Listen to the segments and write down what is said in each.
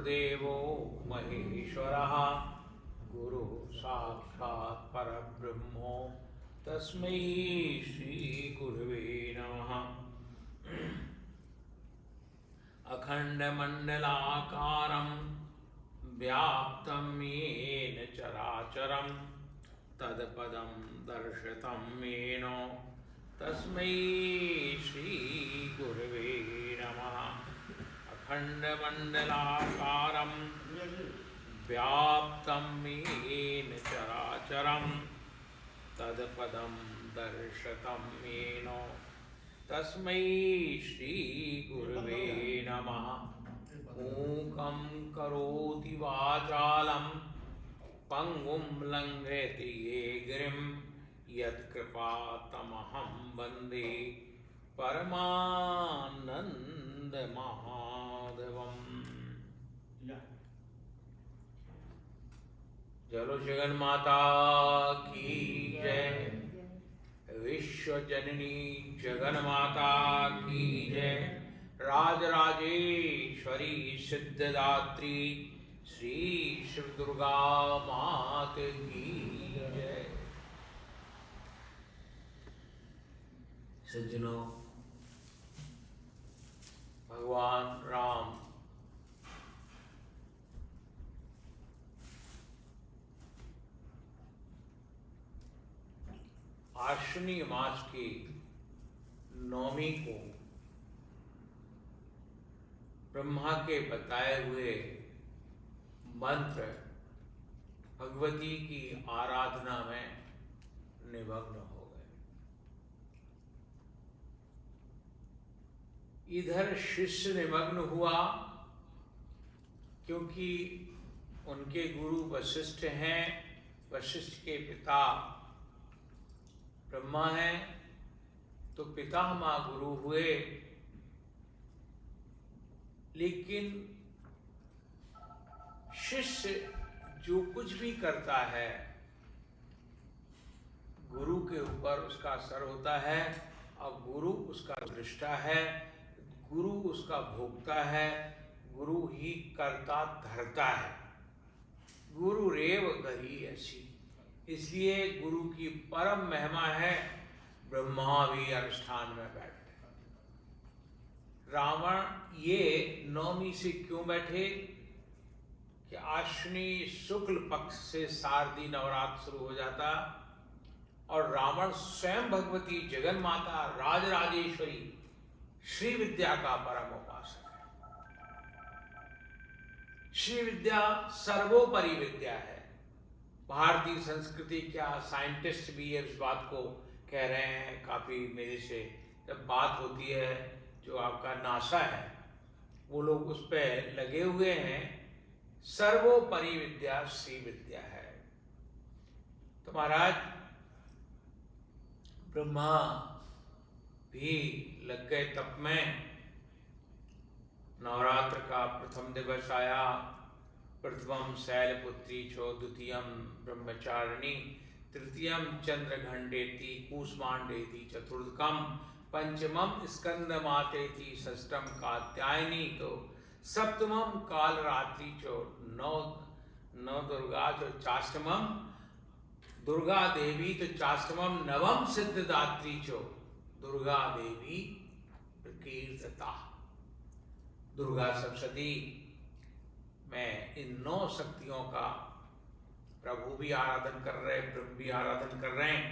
गुरुर्देवो महेश्वरः गुरु साक्षात् परब्रह्मो तस्मै श्री गुरुवे नमः। अखंडमंडलाकारं व्याप्तं येन चराचरं तत्पदं दर्शितं येन तस्मै श्री गुरुवे नमः। अखंडमंडलाकारं व्याप्तं येन चराचरं तत्पदं दर्शितं येन तस्मै श्री गुरुवे नमः। मूकं करोति वाचालं पंगुं लंघयति ये गिरिं यत्कृपातमहं वन्दे परमानन्दमाधवम्। चलो जगन माता की जय, विश्व जननी जगन माता की जय, राजराजेश्वरी सिद्धदात्री श्री शिव दुर्गा मात की जय। सज्जनों, भगवान राम आश्विनी मास की नौमी को ब्रह्मा के बताए हुए मंत्र भगवती की आराधना में निमग्न हो गए। इधर शिष्य निमग्न हुआ क्योंकि उनके गुरु वशिष्ठ हैं। वशिष्ठ के पिता ब्रह्मा है, तो पितामह गुरु हुए। लेकिन शिष्य जो कुछ भी करता है गुरु के ऊपर उसका असर होता है, और गुरु उसका दृष्टा है, गुरु उसका भोगता है, गुरु ही करता धरता है। गुरु रेव गरी ऐसी, इसलिए गुरु की परम महिमा है। ब्रह्मा भी अनुष्ठान में बैठे। रावण ये नौमी से क्यों बैठे कि आश्विनी शुक्ल पक्ष से शारदीय नवरात्र शुरू हो जाता, और रावण स्वयं भगवती जगन माता राजराजेश्वरी श्री विद्या का परम उपासक है। श्री विद्या सर्वोपरि विद्या है। भारतीय संस्कृति, क्या साइंटिस्ट भी इस बात को कह रहे हैं। काफी मेरे से जब बात होती है, जो आपका नासा है वो लोग उस पर लगे हुए हैं। सर्वोपरि विद्या श्री विद्या है। तो महाराज ब्रह्मा भी लग गए तप में। नवरात्र का प्रथम दिवस आया। प्रथमं शैलपुत्री चो, द्वितीयं ब्रह्मचारिणी, तृतीयं चंद्रघंटेति, कूष्मांडेति, चतुर्थकं पंचमं स्कंदमातेति, षष्ठम कात्यायनी तो, सप्तमं कालरात्रि चो, नौ दुर्गा चो, चाष्टमं दुर्गा देवी तो, चाष्टमं नवम सिद्धदात्री चो, दुर्गा देवी प्रकीर्तिता। दुर्गा सप्तशती में इन 9 शक्तियों का प्रभु भी आराधन कर रहे, ब्रह्म भी आराधन कर रहे हैं।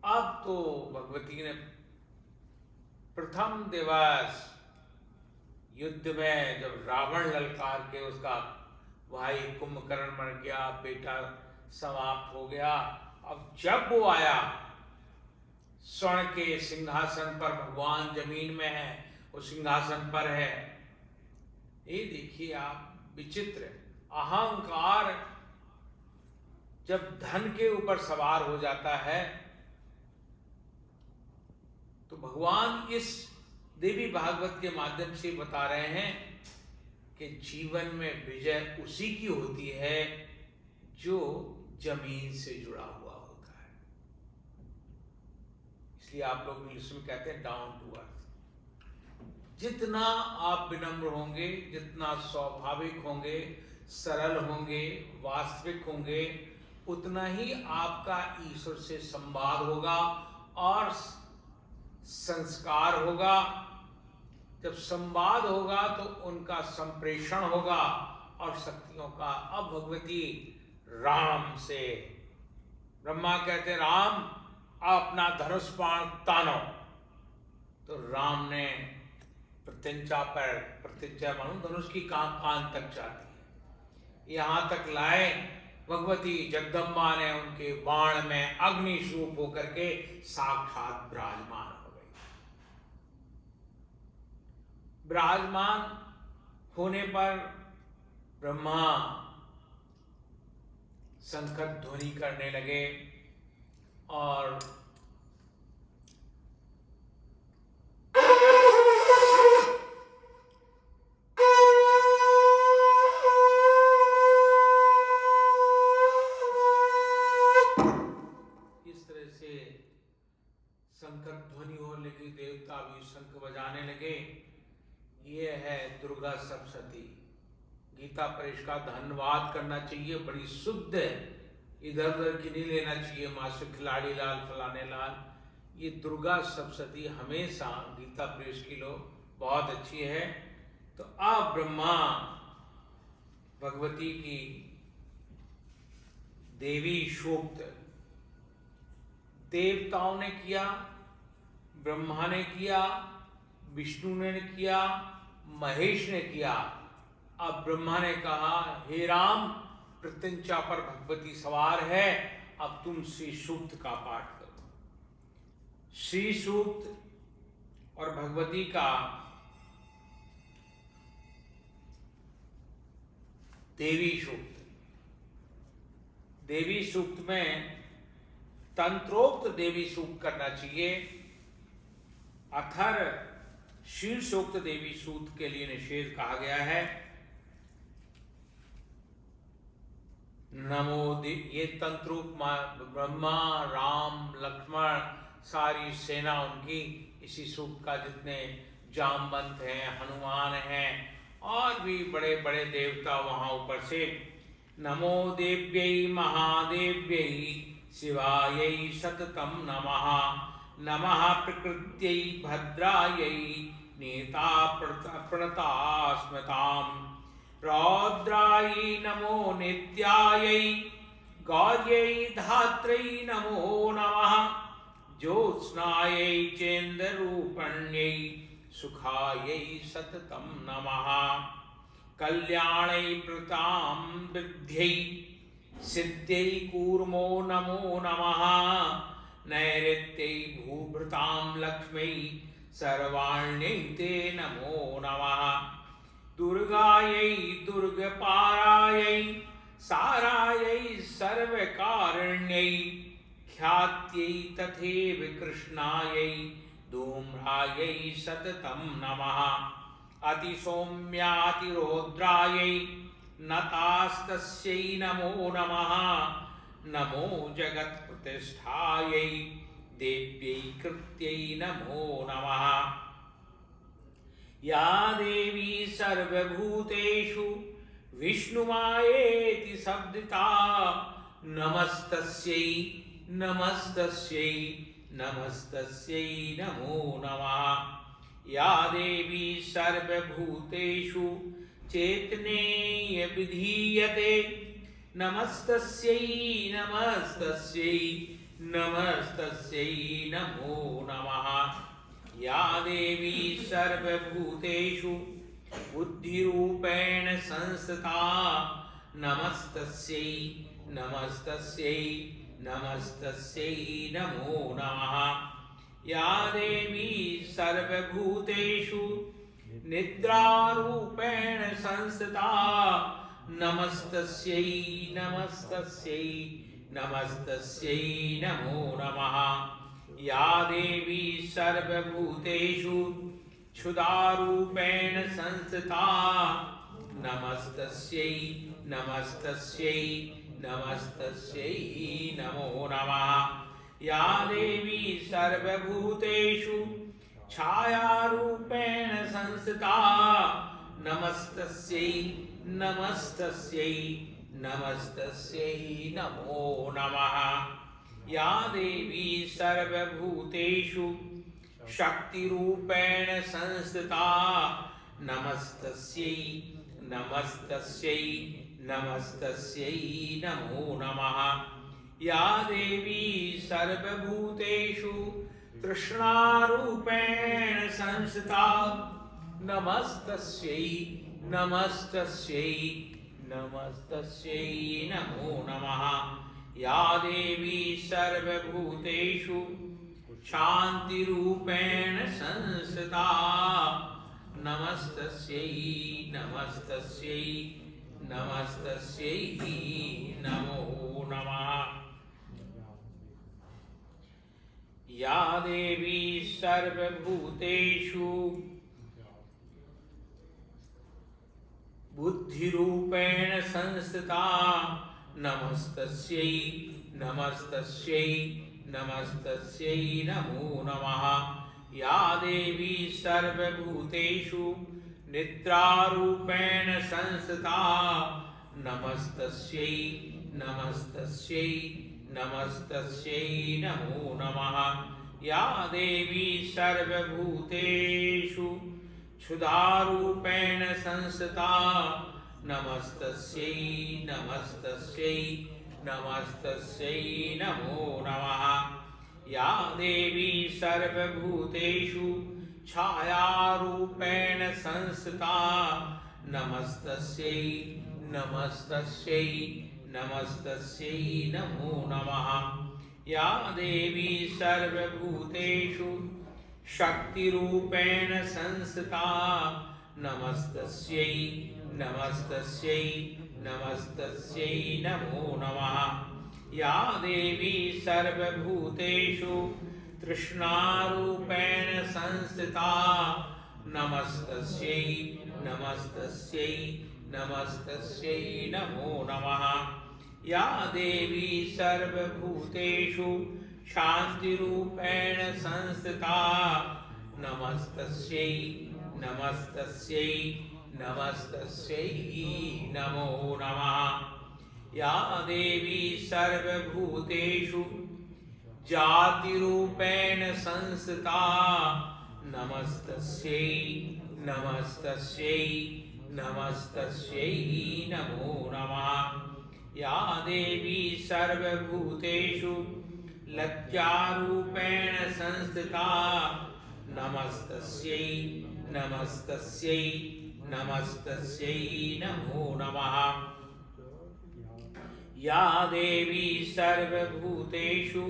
अब तो भगवती ने प्रथम दिवस युद्ध में जब रावण ललकार के उसका भाई कुंभकर्ण मर गया, बेटा समाप्त हो गया। अब जब वो आया स्वर्ण के सिंहासन पर, भगवान जमीन में है, वो सिंहासन पर है। ये देखिए आप, विचित्र अहंकार जब धन के ऊपर सवार हो जाता है, तो भगवान इस देवी भागवत के माध्यम से बता रहे हैं कि जीवन में विजय उसी की होती है जो जमीन से जुड़ा हुआ होता है। इसलिए आप लोग इंग्लिश में कहते हैं डाउन टू अर्थ। जितना आप विनम्र होंगे, जितना स्वाभाविक होंगे, सरल होंगे, वास्तविक होंगे, उतना ही आपका ईश्वर से संवाद होगा और संस्कार होगा। जब संवाद होगा तो उनका संप्रेषण होगा और शक्तियों का। अब भगवती राम से, ब्रह्मा कहते राम अपना धनुष बाण तानो, तो राम ने प्रत्यंचा पर, प्रत्यंचा मानो धनुष की कान तक जाती है, यहां तक लाए भगवती जगदम्बा ने उनके बाण में अग्नि स्वरूप होकर के साक्षात विराजमान हो गई। विराजमान होने पर ब्रह्मा शंकर ध्वनि करने लगे और शंकर ध्वनि होने लगी, देवता भी शंख बजाने लगे। ये है दुर्गा सप्तशती। गीता पर इसका धन्यवाद करना चाहिए, बड़ी शुद्ध, इधर उधर की नहीं लेना चाहिए मास्टर खिलाड़ी लाल फलाने लाल। ये दुर्गा सप्तशती हमेशा गीता प्रेस की लो, बहुत अच्छी है। तो अब ब्रह्मा भगवती की देवी सूक्त देवताओं ने किया, ब्रह्मा ने किया, विष्णु ने किया, महेश ने किया। अब ब्रह्मा ने कहा हे राम, प्रत्यंचा पर भगवती सवार है, अब तुम श्री सूक्त का पाठ करो। श्री सूक्त और भगवती का देवी सूक्त। देवी सूक्त में तंत्रोक्त देवी सूक्त करना चाहिए। अथर शिव सूक्त देवी सूक्त के लिए निषेध कहा गया है। नमो ये तंत्रोक्त ब्रह्मा, राम, लक्ष्मण, सारी सेना उनकी इसी सूक्त का, जितने जामवंत हैं, हनुमान हैं और भी बड़े बड़े देवता वहां ऊपर से। नमो देव्यै महादेव्यै शिवायै सततं नमः। नमः प्रकृत्यै भद्रायै नेता प्रणता स्मताम्। रौद्रायै नमो नित्यायै गौर्यै धात्रै नमो नमः। ज्योत्स्नायै चेन्द्ररूपण्यै सुखायै सततं नमः। कल्याणै प्रतां वृद्ध्यै सिद्ध्यै कूर्मो नमो नमः। नैऋत्यै भूभृतां लक्ष्म्यै सर्वाण्यै ते नमो नमः। दुर्गायै दुर्गपारायै सारायै सर्वकारिण्यै ख्यात्यै तथैव कृष्णायै धूम्रायै सततं नमः। अतिसौम्यातिरौद्रायै नतास्तस्यै नमो नमः। नमो जगत्प्रतिष्ठायै देव्यै कृत्यै नमो नमः। या देवी सर्वभूतेषु विष्णुमायेति शब्दिता नमस्तस्यै नमस्तस्यै नमस्तस्यै नमो नमः। या देवी सर्वभूतेषु चैतन्येन विधीयते नमस्तस्यै नमस्तस्यै नमस्तस्यै नमो नमः। या देवी सर्वभूतेषु बुद्धिरूपेण संस्थिता नमस्तस्यै नमस्तस्यै नमस्तस्यै नमो नमः। या देवी सर्वभूतेषु निद्रारूपेण संस्थिता नमस्तस्यै नमस्तस्यै नमस्तस्यै नमो नमः। या देवी सर्वभूतेषु क्षुधारूपेण संस्थिता नमस्तस्यै नमस्तस्यै नमस्तस्यै नमो नमः। या देवी सर्वभूतेषु छायारूपेण संस्थिता नमस्तस्यै नमस्तस्यै नमस्तस्यै नमो नमः। या देवी सर्वभूतेषु शक्तिरूपेण संस्थिता नमस्तस्यै नमस्तस्यै नमस्तस्यै नमो नमः। या देवी सर्वभूतेषु तृष्णारूपेण संस्थिता नमस्तस्यै नमस्तस्यै नमस्तस्यै नमो नमः। या देवी सर्वभूतेषु शान्तिरूपेण संस्थिता नमस्तस्यै नमस्तस्यै नमस्तस्यै नमो नमः। या देवी सर्वभूतेषु बुद्धिरूपेण संस्थिता नमस्तस्यै नमस्तस्यै नमस्तस्यै नमो नमः। या देवी सर्वभूतेषु निद्रारूपेण संस्थिता नमस्तस्यै नमस्तस्यै नमस्तस्यै नमो नमः। या देवी सर्वभूतेषु क्षुधारूपेण संस्थिता नमस्तस्यै नमस्तस्यै नमस्तस्यै नमो नमः। या देवी सर्वभूतेषु छायारूपेण संस्थिता नमस्तस्यै नमस्तस्यै नमस्तस्यै नमो नमः। या देवी सर्वभूतेषु शक्तिरूपेण संस्थिता नमस्तस्यै नमस्तस्यै नमस्तस्यै नमो नमः। या देवी सर्वभूतेषु तृष्णारूपेण संस्थिता नमस्तस्यै नमस्तस्यै नमस्तस्यै नमो नमः। या देवी सर्वभूतेषु शान्तिरूपेण संस्थिता नमस्तस्यै नमस्तस्यै नमस्तस्यै नमो नमः। या देवी सर्वभूतेषु जातिरूपेण संस्थिता नमस्तस्यै नमस्तस्यै नमस्तस्यै नमो नमः। या देवी सर्वभूतेषु लज्जारूपेण संस्थिता नमस्तस्यै नमस्तस्यै नमस्तस्यै नमो नमः। या देवी सर्वभूतेषु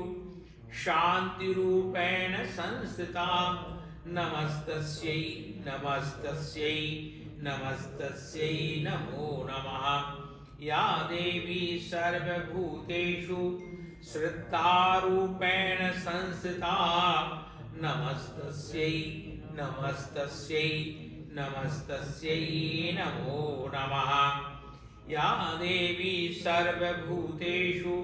शान्तिरूपेण संस्थिता नमस्तस्यै नमस्तस्यै नमस्तस्यै नमो नमः। या देवी सर्वभूतेषु श्रद्धारूपेण संस्थिता नमस्तस्यै नमस्तस्यै नमस्तस्यै नमो नमः। या देवी सर्वभूतेषु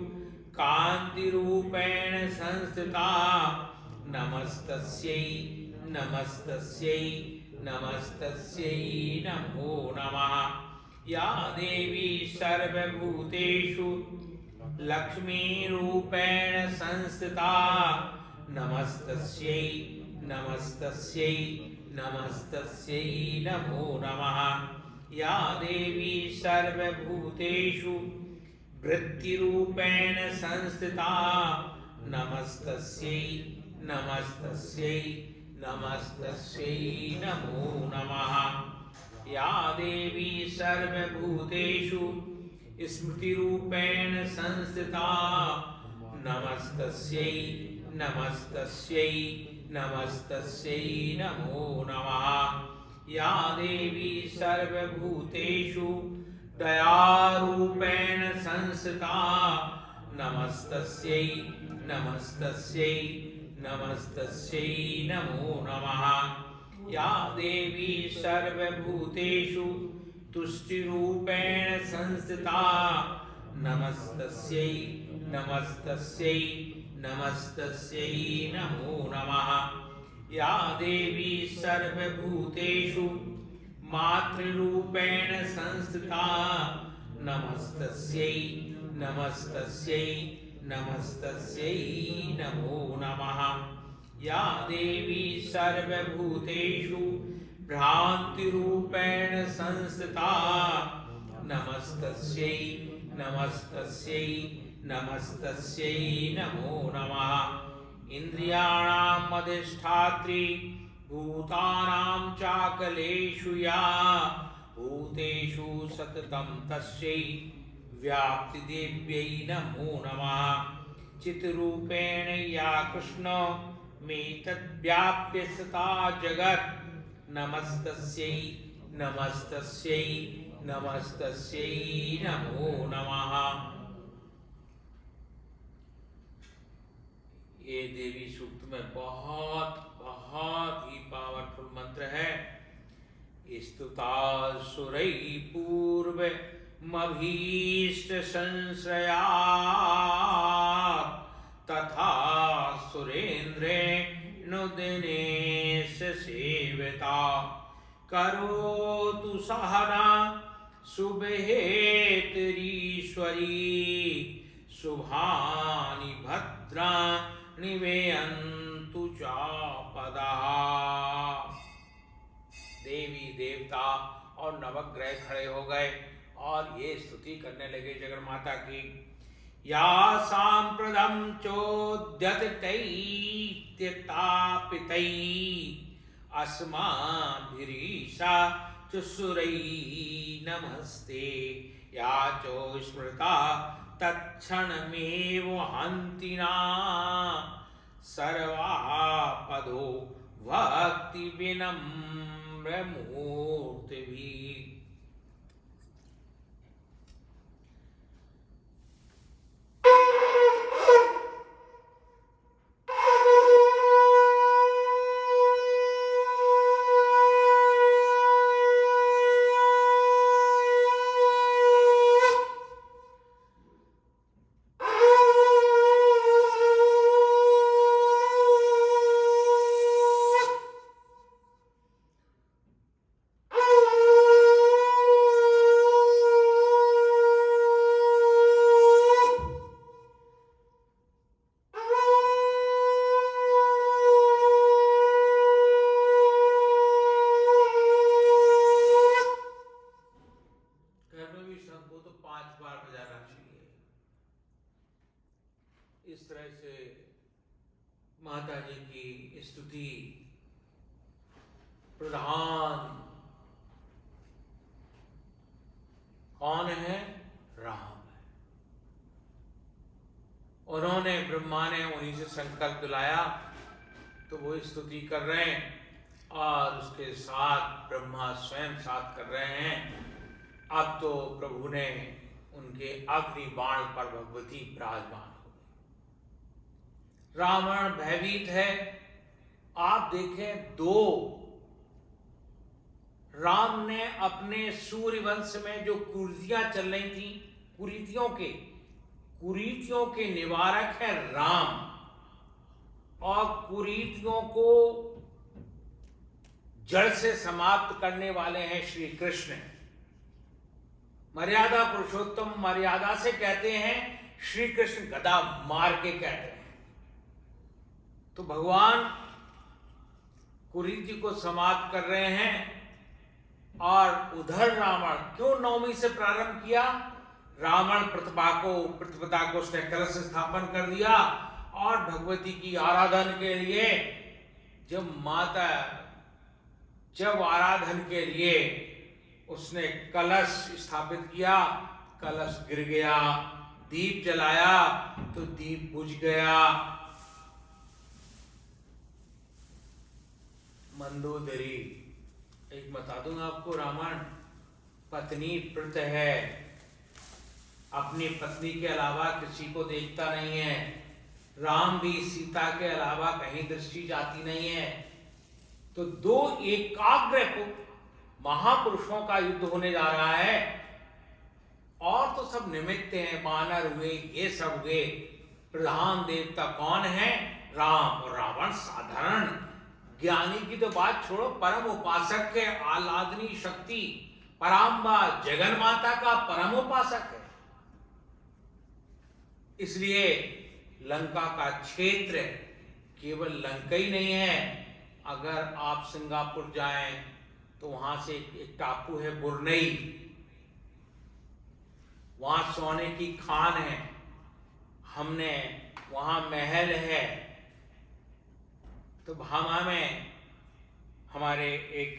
कान्तिरूपेण संस्थिता नमस्तस्यै नमस्तस्यै नमस्तस्यै नमो नमः। या देवी सर्वभूतेषु लक्ष्मीरूपेण संस्थिता नमस्तस्यै नमस्तस्यै नमस्तस्यै नमो नमः। या देवी सर्वभूतेषु वृत्तिरूपेण संस्थिता नमस्तस्यै नमस्तस्यै नमस्तस्यै नमो नमः। या देवी सर्वभूतेषु स्मृतिरूपेण संस्थिता नमस्तस्यै नमस्तस्यै नमस्तस्यै नमो नमः। या देवी सर्वभूतेषु दयारूपेण संस्थिता नमस्तस्यै नमस्तस्यै नमस्तस्यै नमो नमः। या देवी सर्वभूतेषु तुष्टिरूपेण संस्थिता नमस्तस्यै नमस्तस्यै नमस्तस्यै नमो नमः। या देवी सर्वभूतेषु मातृरूपेण संस्थिता नमस्तस्यै नमस्तस्यै नमस्तस्यै नमो नमः। या देवी सर्वभूतेषु भ्रान्तिरूपेण संस्थिता नमस्तस्यै नमस्तस्यै नमस्तस्यै नमो नमः। इन्द्रियाणाम् अधिष्ठात्री भूतानां चाकलेषु या भूतेषु सततं तस्यै व्याप्तिदेव्यै नमो नमः। चित्रूपेण या कृष्ण मेतद्व्याप्य सता जगत् नमस्तस्यै नमस्तस्यै नमस्तस्यै नमो नमः। ये देवी सूक्त में बहुत ही पावरफुल मंत्र है। स्तुता सुरै पूर्व मभीष्ट संश्रया तथा सुरेन्द्रेण दिनेश सेविता करोतु सहना शुभहेतरीश्वरी शुभानि भद्राणि वेयन्तु चापदा। देवी देवता और नवग्रह खड़े हो गए और ये स्तुति करने लगे जगन्माता की। या सांप्रदं चोद्यतैत्यतापितै अस्माभिरीशा चुसुरै नमस्ते। या चो स्मृता तत्क्षणमेव हन्तिना सर्वापदो भक्ति विनम्रमूर्तिभिः। इस तरह से माता जी की स्तुति प्रधान कौन है? राम है। उन्होंने ब्रह्मा ने उन्हीं से संकल्प दिलाया तो वो स्तुति कर रहे हैं और उसके साथ ब्रह्मा स्वयं साथ कर रहे हैं। अब तो प्रभु ने उनके अग्नि बाण पर भगवती विराजमान हो गई। रावण भयभीत है। आप देखें, दो राम ने अपने सूर्यवंश में जो कुरीतियां चल रही थी, कुरीतियों के निवारक है राम, और कुरीतियों को जड़ से समाप्त करने वाले हैं श्री कृष्ण। मर्यादा पुरुषोत्तम मर्यादा से कहते हैं, श्री कृष्ण गदा मार के कहते हैं। तो भगवान कुरीति को समाप्त कर रहे हैं। और उधर रावण क्यों नवमी से प्रारंभ किया? रावण प्रतिपदा को उसने कलश स्थापन कर दिया और भगवती की आराधना के लिए जब आराधन के लिए उसने कलश स्थापित किया, कलश गिर गया। दीप जलाया तो दीप बुझ गया। मंदोदरी, एक बता दूंगा आपको, रावण पत्नी प्रत है, अपनी पत्नी के अलावा किसी को देखता नहीं है। राम भी सीता के अलावा कहीं दृष्टि जाती नहीं है। तो दो एकाग्र महापुरुषों का युद्ध होने जा रहा है। और तो सब निमित्त हैं, वानर हुए, ये सब हुए। प्रधान देवता कौन है? राम। और रावण साधारण ज्ञानी की तो बात छोड़ो, परम उपासक के आह्लादनी शक्ति पराम्बा जगन माता का परम उपासक है। इसलिए लंका का क्षेत्र केवल लंका ही नहीं है। अगर आप सिंगापुर जाएं तो वहां से एक टापू है बुरनई, वहां सोने की खान है, हमने वहां महल है। तो भामा में हमारे एक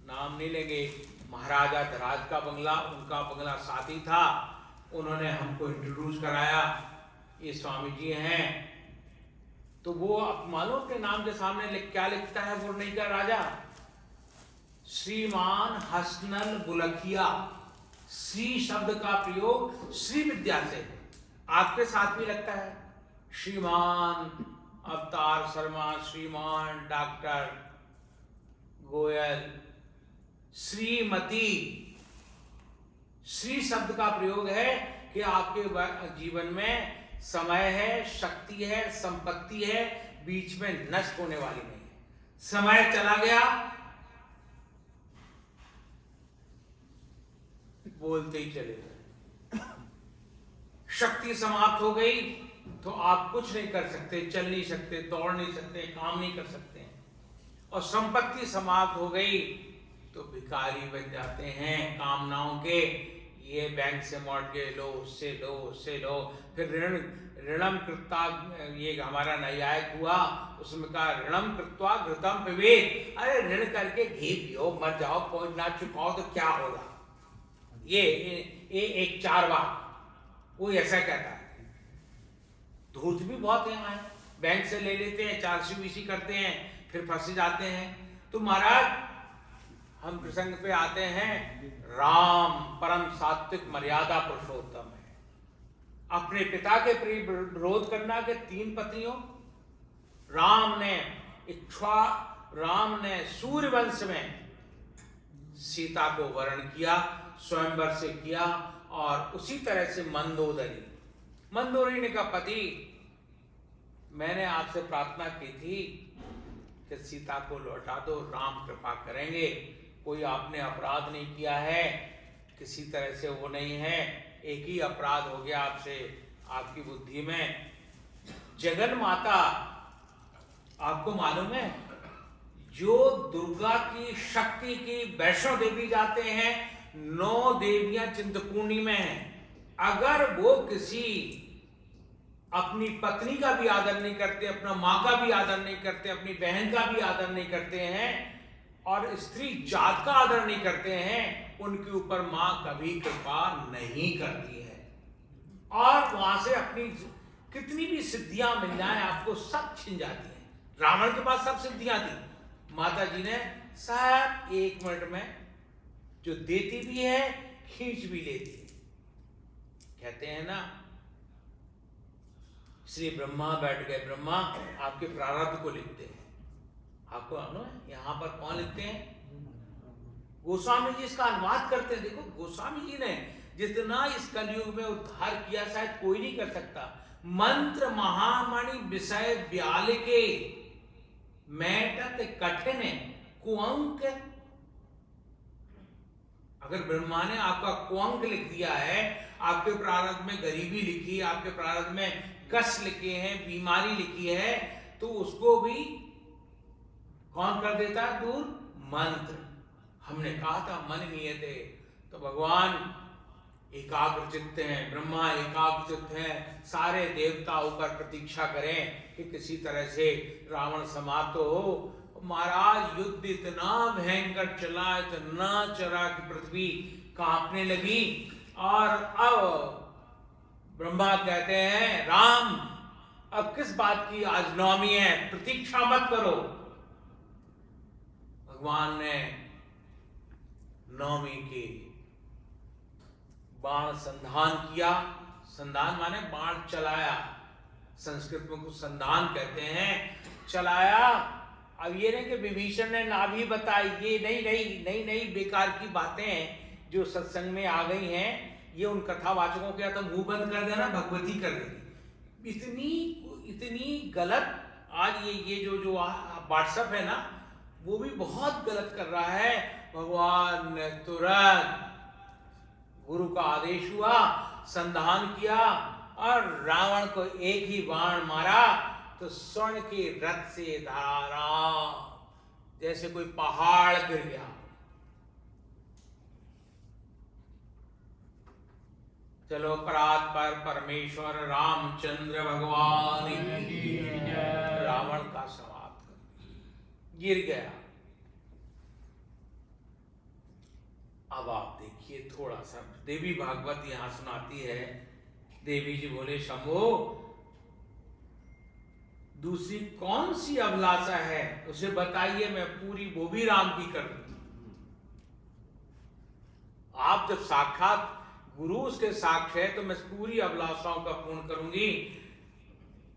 नाम नहीं लेंगे, महाराजा धराज का बंगला, उनका बंगला साथी था, उन्होंने हमको इंट्रोड्यूस कराया, ये स्वामी जी हैं। तो वो आप मालूम के नाम के सामने क्या लिखता है बुरनई का राजा? श्रीमान हसनल बुलकिया। श्री शब्द का प्रयोग श्री विद्या से है, आपके साथ भी लगता है। श्रीमान अवतार शर्मा, श्रीमान डॉक्टर गोयल, श्रीमती। श्री शब्द का प्रयोग है कि आपके जीवन में समय है, शक्ति है, संपत्ति है, बीच में नष्ट होने वाली नहीं है। समय चला गया, बोलते ही चले गए। शक्ति समाप्त हो गई तो आप कुछ नहीं कर सकते, चल नहीं सकते, दौड़ नहीं सकते, काम नहीं कर सकते। और संपत्ति समाप्त हो गई तो भिखारी बन जाते हैं कामनाओं के। ये बैंक से मॉर्गेज लो, उससे लो, उससे लो, फिर ऋणम कृत्वा, ये हमारा न्यायिक हुआ, उसमें कहा ऋणम कृत्वा घृतम पिबेत। अरे ऋण करके घी पियो, मर जाओ, पहुंच ना चुकाओ तो क्या होगा। ये एक चारवाक वो ऐसा कहता है। धूर्त भी बहुत यहाँ है, बैंक से ले लेते हैं, 400-20 करते हैं, फिर फंस जाते हैं। तो महाराज हम प्रसंग पे आते हैं, राम परम सात्विक मर्यादा पुरुषोत्तम है। अपने पिता के विरोध करना के 3 पत्नियों, राम ने सूर्यवंश में सीता को वरण किया, स्वयंवर से किया। और उसी तरह से मंदोदरी ने कहा, पति मैंने आपसे प्रार्थना की थी कि सीता को लौटा दो, राम कृपा करेंगे, कोई आपने अपराध नहीं किया है, किसी तरह से वो नहीं है, एक ही अपराध हो गया आपसे, आपकी बुद्धि में। जगन माता आपको मालूम है, जो दुर्गा की शक्ति की वैष्णो देवी जाते हैं, 9 देवियां चिंतपूर्णी में हैं। अगर वो किसी अपनी पत्नी का भी आदर नहीं करते, अपना माँ का भी आदर नहीं करते, अपनी बहन का भी आदर नहीं करते हैं, और स्त्री जात का आदर नहीं करते हैं, उनके ऊपर माँ कभी कृपा नहीं करती है। और वहां से अपनी कितनी भी सिद्धियां मिल जाए आपको, सब छिन जाती हैं। रावण के पास सब सिद्धियां थी, माता जी ने सब 1 मिनट में जो देती भी है, खींच भी लेती है। कहते हैं ना, श्री ब्रह्मा बैठ गए, ब्रह्मा आपके प्रारब्ध को लिखते हैं। आपको मालूम है यहां पर कौन लिखते हैं? गोस्वामी जी इसका अनुवाद करते हैं। देखो गोस्वामी जी ने जितना इस कलयुग में उद्धार किया शायद कोई नहीं कर सकता। मंत्र महामणि विषय ब्याल के मैटत कठिन कुअंक। अगर ब्रह्मा ने आपका कुअंक लिख दिया है, आपके प्रारब्ध में गरीबी लिखी, आपके प्रारब्ध में कष्ट लिखे हैं, बीमारी लिखी है, तो उसको भी कौन कर देता है दूर? मंत्र। हमने कहा था मन नियते, तो भगवान एकाग्र चित्त हैं, ब्रह्मा एकाग्र चित्त हैं, सारे देवता ऊपर प्रतीक्षा करें कि किसी तरह से रावण समाप्त हो। महाराज युद्ध इतना भयंकर चला, इतना चला कि पृथ्वी कांपने लगी। और अब ब्रह्मा कहते हैं, राम अब किस बात की आज नवमी है, प्रतीक्षा मत करो। भगवान ने नवमी की बाण संधान किया। संधान माने बाण चलाया, संस्कृत में कुछ संधान कहते हैं, चलाया। अब ये नहीं कि विभीषण ने नाभि बताई, ये नहीं बेकार की बातें हैं जो सत्संग में आ गई हैं। ये उन कथावाचकों के तो मुंह बंद कर देना, भगवती कर देगी। इतनी गलत आज ये जो व्हाट्सएप है ना, वो भी बहुत गलत कर रहा है। भगवान ने तुरंत, गुरु का आदेश हुआ, संधान किया और रावण को एक ही बाण मारा तो स्वर्ण के रथ से धारा जैसे कोई पहाड़ गिर गया। चलो परात पर परमेश्वर रामचंद्र भगवान की जय। रावण का समाप्त कर गिर गया। अब आप देखिए थोड़ा सा, देवी भागवत यहां सुनाती है। देवी जी बोले, शंभो दूसरी कौन सी अभिलाषा है उसे बताइए, मैं पूरी वो भी राम की कर दूं। आप जब साक्षात गुरु उसके साक्ष्य है तो मैं पूरी अभिलाषाओं का पूर्ण करूंगी।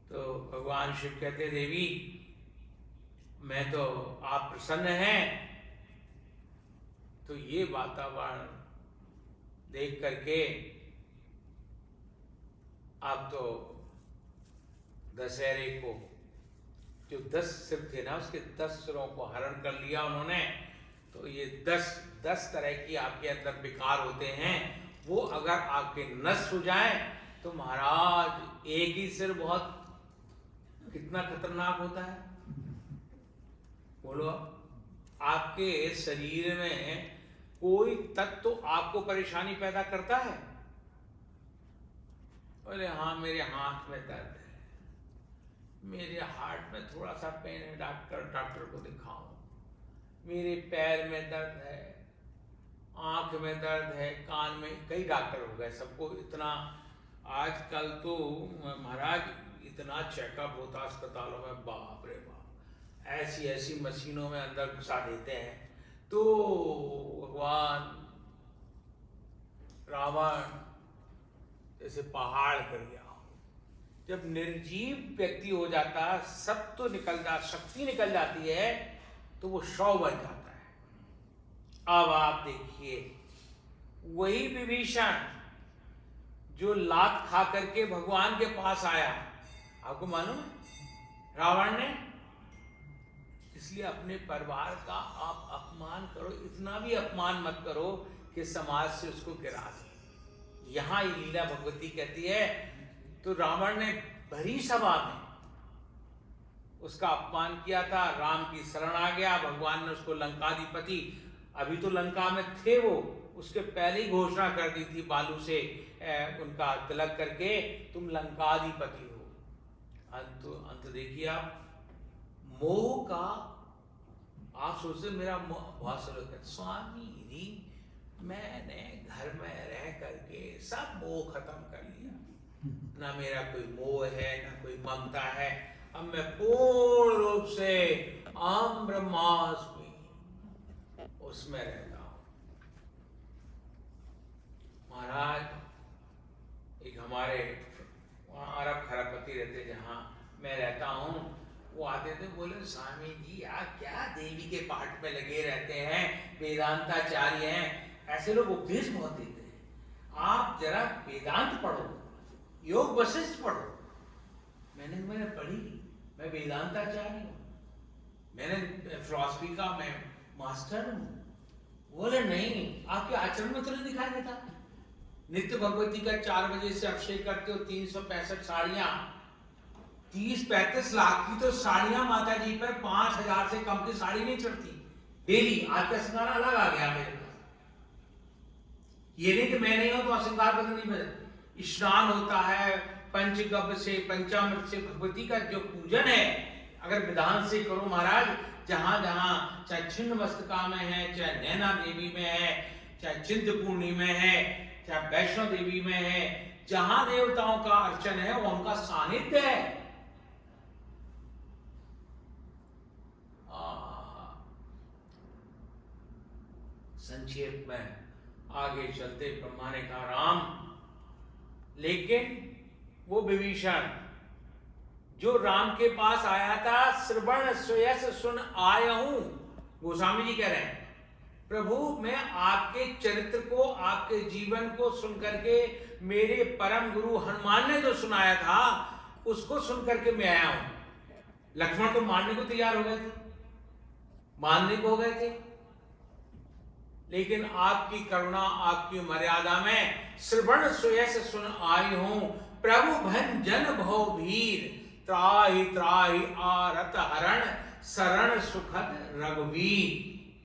तो भगवान शिव कहते, देवी मैं तो आप प्रसन्न हैं तो ये वातावरण देख करके आप तो दशहरे को जो 10 सिर थे ना, उसके 10 सिरों को हरण कर लिया उन्होंने। तो ये 10 तरह की आपके अंदर विकार होते हैं, वो अगर आपके नष्ट हो जाए तो महाराज एक ही सिर बहुत कितना खतरनाक होता है। बोलो, आपके शरीर में कोई तत्व तो आपको परेशानी पैदा करता है। बोले हाँ मेरे हाथ में दर्द है, मेरे हार्ट में थोड़ा सा पेन है, डॉक्टर को दिखाओ। मेरे पैर में दर्द है, आंख में दर्द है, कान में, कई डॉक्टर हो गए सबको। इतना आजकल तो महाराज इतना चेकअप होता अस्पतालों में, बाप रे बाप, ऐसी ऐसी मशीनों में अंदर घुसा देते हैं। तो भगवान रावण जैसे पहाड़ कर गया। जब निर्जीव व्यक्ति हो जाता, सब तो निकल जा, शक्ति निकल जाती है तो वो शव बन जाता है। अब आप देखिए वही विभीषण जो लात खा करके भगवान के पास आया, आपको मालूम है रावण ने, इसलिए अपने परिवार का आप अपमान करो, इतना भी अपमान मत करो कि समाज से उसको गिरा दे। यहां ये लीला भगवती कहती है। तो रावण ने भरी सभा में उसका अपमान किया था, राम की शरण आ गया। भगवान ने उसको लंकाधिपति, अभी तो लंका में थे वो, उसके पहले ही घोषणा कर दी थी बालू से उनका तिलक करके, तुम लंकाधिपति हो। अंत देखिए आप, मोह का आप सोचते मेरा बहुत सरल, स्वामी जी मैंने घर में रह करके सब मोह खत्म कर लिया, ना मेरा कोई मोह है ना कोई ममता है, अब मैं पूर्ण रूप से अहम ब्रह्मास्मि उसमें रहता हूं। महाराज एक हमारे वहां अरब खरबपति रहते जहां मैं रहता हूं, वो आते थे, बोले स्वामी जी आप क्या देवी के पाठ में लगे रहते हैं, वेदांताचार्य हैं, ऐसे लोग उपदेश बहुत देते हैं, आप जरा वेदांत पढ़ो, योग वशिष्ठ पढ़ो। मैंने पढ़ी, मैं वेदांताचार्य हूँ, मैंने फिलॉसफी का मैं मास्टर हूँ। बोले नहीं, आपके आचरण में तो नहीं दिखाई देता। नित्य भगवती का 4 बजे से अभिषेक करते हो, 365 साड़ियां, 30-35 लाख की तो साड़ियां माता जी पर 5000 से कम की साड़ी नहीं चढ़ती डेली। आज का श्रृंगार अलग आ गया मेरे पास। ये नहीं कि मैं नहीं हूं तो श्रृंगार बदल नहीं बदल। स्नान होता है पंचगव्य से, पंचामृत से, भगवती का जो पूजन है अगर विधान से करो महाराज, जहां जहां चाहे छिन्न मस्तका में है, चाहे नैना देवी में है, चाहे चिंतपूर्णी में है, चाहे वैष्णो देवी में है, जहां देवताओं का अर्चन है वो उनका सानिध्य है। संक्षेप में आगे चलते ब्रह्मा ने कहा राम, लेकिन वो विभीषण जो राम के पास आया था, श्रवण श्रेयस सुन आया हूं, गोस्वामी जी कह रहे हैं प्रभु मैं आपके चरित्र को, आपके जीवन को सुन करके, मेरे परम गुरु हनुमान ने जो सुनाया था उसको सुन करके मैं आया हूं। लक्ष्मण तो मारने को तैयार हो गए थे, माननिक हो गए थे। लेकिन आपकी करुणा, आपकी मर्यादा में श्रवण सुयस सुन आई हूं, प्रभु भंजन भव भीर, त्राहि त्राहि आरत हरण, शरण सुखद रघुवीर।